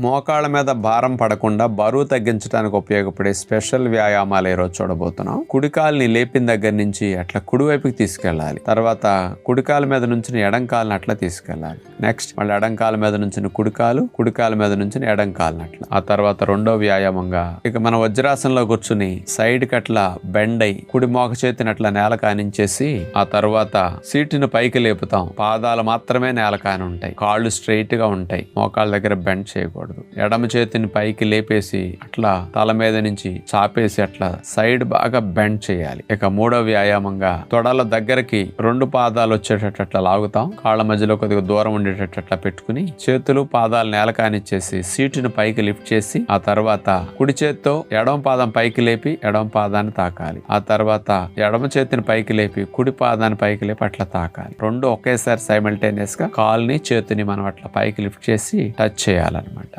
మోకాళ్ళ మీద భారం పడకుండా బరువు తగ్గించడానికి ఉపయోగపడే స్పెషల్ వ్యాయామాలు ఈరోజు చూడబోతున్నాం. కుడికాల్ని లేపిన దగ్గర నుంచి అట్లా కుడివైపుకి తీసుకెళ్ళాలి. తర్వాత కుడికాల మీద నుంచి ఎడంకాలని అట్లా తీసుకెళ్ళాలి. నెక్స్ట్ మళ్ళీ ఎడంకాల మీద నుంచి కుడికాల మీద నుంచి ఎడంకాలని అట్లా. ఆ తర్వాత రెండో వ్యాయామంగా ఇక మన వజ్రాసనంలో కూర్చుని సైడ్ కి అట్లా బెండ్ అయి కుడి మోక చేతిని అట్లా నేల కానించేసి ఆ తర్వాత సీటుని పైకి లేపుతాం. పాదాలు మాత్రమే నేల కాని ఉంటాయి, కాళ్ళు స్ట్రైట్ గా ఉంటాయి, మోకాళ్ళ దగ్గర బెండ్ చేయకూడదు. ఎడమ చేతిని పైకి లేపేసి అట్లా తల మీద నుంచి చాపేసి అట్లా సైడ్ బాగా బెండ్ చేయాలి. ఇక మూడో వ్యాయామంగా తొడల దగ్గరికి రెండు పాదాలు వచ్చేటట్టు అట్లా లాగుతాం. కాళ్ళ మధ్యలో కొద్దిగా దూరం ఉండేటట్టు అట్లా పెట్టుకుని చేతులు పాదాలు నేల కానిచ్చేసి సీటుని పైకి లిఫ్ట్ చేసి ఆ తర్వాత కుడి చేత్తో ఎడమ పాదం పైకి లేపి ఎడమ పాదాన్ని తాకాలి. ఆ తర్వాత ఎడమ చేతిని పైకి లేపి కుడి పాదాన్ని పైకి లేపి అట్లా తాకాలి. రెండు ఒకేసారి సైమల్టేనియస్ గా కాల్ని చేతిని మనం అట్లా పైకి లిఫ్ట్ చేసి టచ్ చేయాలన్నమాట.